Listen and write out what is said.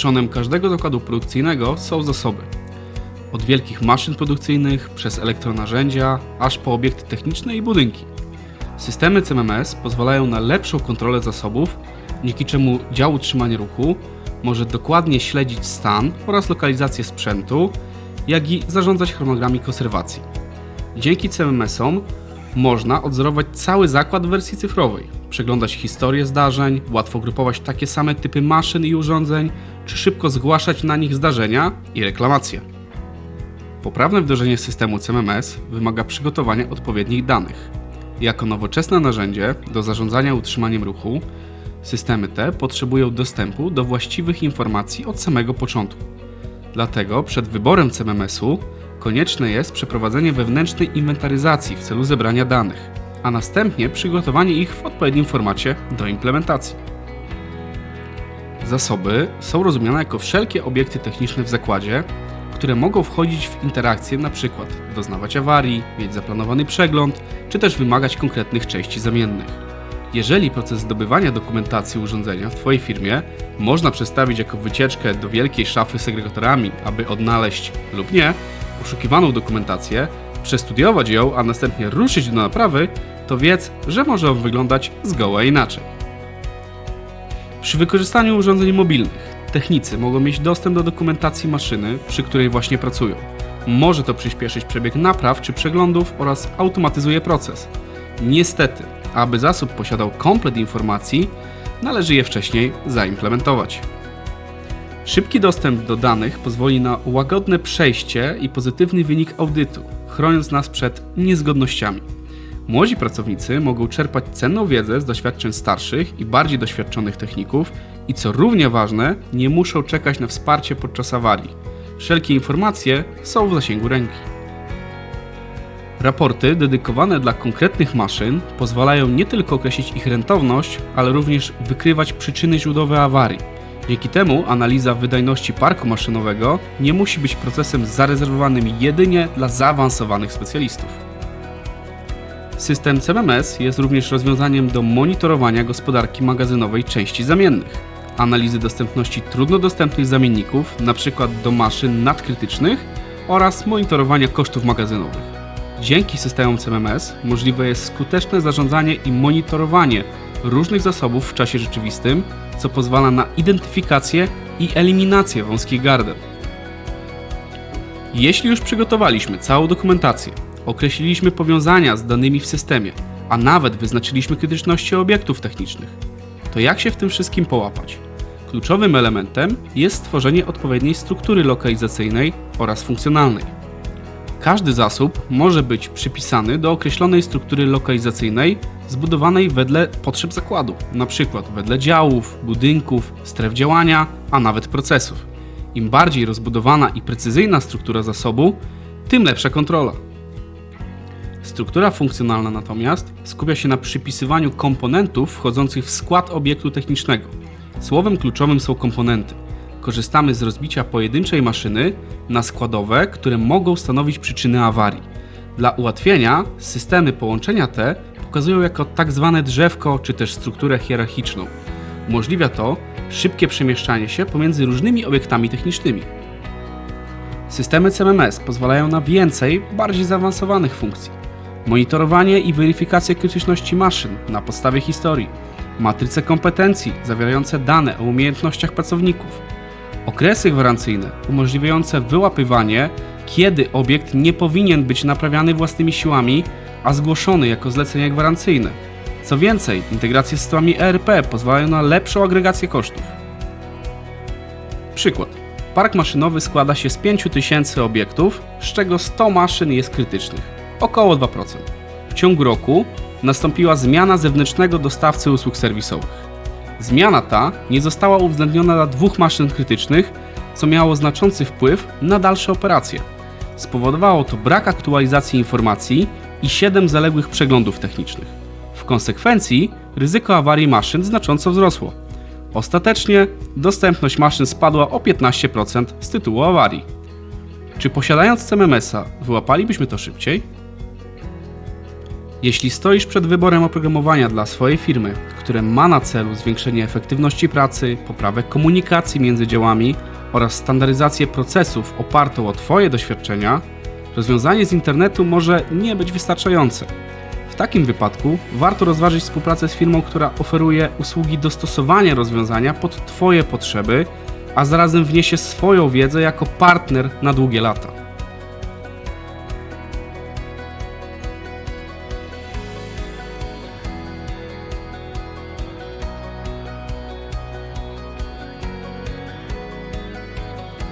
Trzonem każdego zakładu produkcyjnego są zasoby. Od wielkich maszyn produkcyjnych, przez elektronarzędzia, aż po obiekty techniczne i budynki. Systemy CMMS pozwalają na lepszą kontrolę zasobów, dzięki czemu dział utrzymania ruchu może dokładnie śledzić stan oraz lokalizację sprzętu, jak i zarządzać harmonogramami konserwacji. Dzięki CMMS-om można odzorować cały zakład w wersji cyfrowej, przeglądać historię zdarzeń, łatwo grupować takie same typy maszyn i urządzeń, czy szybko zgłaszać na nich zdarzenia i reklamacje. Poprawne wdrożenie systemu CMMS wymaga przygotowania odpowiednich danych. Jako nowoczesne narzędzie do zarządzania utrzymaniem ruchu, systemy te potrzebują dostępu do właściwych informacji od samego początku. Dlatego przed wyborem CMMS-u konieczne jest przeprowadzenie wewnętrznej inwentaryzacji w celu zebrania danych, a następnie przygotowanie ich w odpowiednim formacie do implementacji. Zasoby są rozumiane jako wszelkie obiekty techniczne w zakładzie, które mogą wchodzić w interakcję, np. doznawać awarii, mieć zaplanowany przegląd, czy też wymagać konkretnych części zamiennych. Jeżeli proces zdobywania dokumentacji urządzenia w Twojej firmie można przedstawić jako wycieczkę do wielkiej szafy z segregatorami, aby odnaleźć lub nie poszukiwaną dokumentację, przestudiować ją, a następnie ruszyć do naprawy, to wiedz, że może on wyglądać zgoła inaczej. Przy wykorzystaniu urządzeń mobilnych technicy mogą mieć dostęp do dokumentacji maszyny, przy której właśnie pracują. Może to przyspieszyć przebieg napraw czy przeglądów oraz automatyzuje proces. Niestety, aby zasób posiadał komplet informacji, należy je wcześniej zaimplementować. Szybki dostęp do danych pozwoli na łagodne przejście i pozytywny wynik audytu, chroniąc nas przed niezgodnościami. Młodzi pracownicy mogą czerpać cenną wiedzę z doświadczeń starszych i bardziej doświadczonych techników i co równie ważne, nie muszą czekać na wsparcie podczas awarii. Wszelkie informacje są w zasięgu ręki. Raporty dedykowane dla konkretnych maszyn pozwalają nie tylko określić ich rentowność, ale również wykrywać przyczyny źródłowe awarii. Dzięki temu analiza wydajności parku maszynowego nie musi być procesem zarezerwowanym jedynie dla zaawansowanych specjalistów. System CMMS jest również rozwiązaniem do monitorowania gospodarki magazynowej części zamiennych, analizy dostępności trudno dostępnych zamienników, np. do maszyn nadkrytycznych oraz monitorowania kosztów magazynowych. Dzięki systemom CMMS możliwe jest skuteczne zarządzanie i monitorowanie różnych zasobów w czasie rzeczywistym, co pozwala na identyfikację i eliminację wąskich gardeł. Jeśli już przygotowaliśmy całą dokumentację, określiliśmy powiązania z danymi w systemie, a nawet wyznaczyliśmy krytyczności obiektów technicznych, to jak się w tym wszystkim połapać? Kluczowym elementem jest stworzenie odpowiedniej struktury lokalizacyjnej oraz funkcjonalnej. Każdy zasób może być przypisany do określonej struktury lokalizacyjnej zbudowanej wedle potrzeb zakładu, np. wedle działów, budynków, stref działania, a nawet procesów. Im bardziej rozbudowana i precyzyjna struktura zasobu, tym lepsza kontrola. Struktura funkcjonalna natomiast skupia się na przypisywaniu komponentów wchodzących w skład obiektu technicznego. Słowem kluczowym są komponenty. Korzystamy z rozbicia pojedynczej maszyny na składowe, które mogą stanowić przyczyny awarii. Dla ułatwienia systemy połączenia te pokazują jako tak zwane drzewko czy też strukturę hierarchiczną. Umożliwia to szybkie przemieszczanie się pomiędzy różnymi obiektami technicznymi. Systemy CMMS pozwalają na więcej, bardziej zaawansowanych funkcji. Monitorowanie i weryfikację krytyczności maszyn na podstawie historii. Matryce kompetencji zawierające dane o umiejętnościach pracowników. Okresy gwarancyjne umożliwiające wyłapywanie, kiedy obiekt nie powinien być naprawiany własnymi siłami, a zgłoszony jako zlecenie gwarancyjne. Co więcej, integracje z systemami ERP pozwalają na lepszą agregację kosztów. Przykład. Park maszynowy składa się z 5000 obiektów, z czego 100 maszyn jest krytycznych, około 2%. W ciągu roku nastąpiła zmiana zewnętrznego dostawcy usług serwisowych. Zmiana ta nie została uwzględniona dla 2 maszyn krytycznych, co miało znaczący wpływ na dalsze operacje. Spowodowało to brak aktualizacji informacji i 7 zaległych przeglądów technicznych. W konsekwencji ryzyko awarii maszyn znacząco wzrosło. Ostatecznie dostępność maszyn spadła o 15% z tytułu awarii. Czy posiadając CMMS-a wyłapalibyśmy to szybciej? Jeśli stoisz przed wyborem oprogramowania dla swojej firmy, które ma na celu zwiększenie efektywności pracy, poprawę komunikacji między działami oraz standaryzację procesów opartą o Twoje doświadczenia, rozwiązanie z internetu może nie być wystarczające. W takim wypadku warto rozważyć współpracę z firmą, która oferuje usługi dostosowania rozwiązania pod Twoje potrzeby, a zarazem wniesie swoją wiedzę jako partner na długie lata.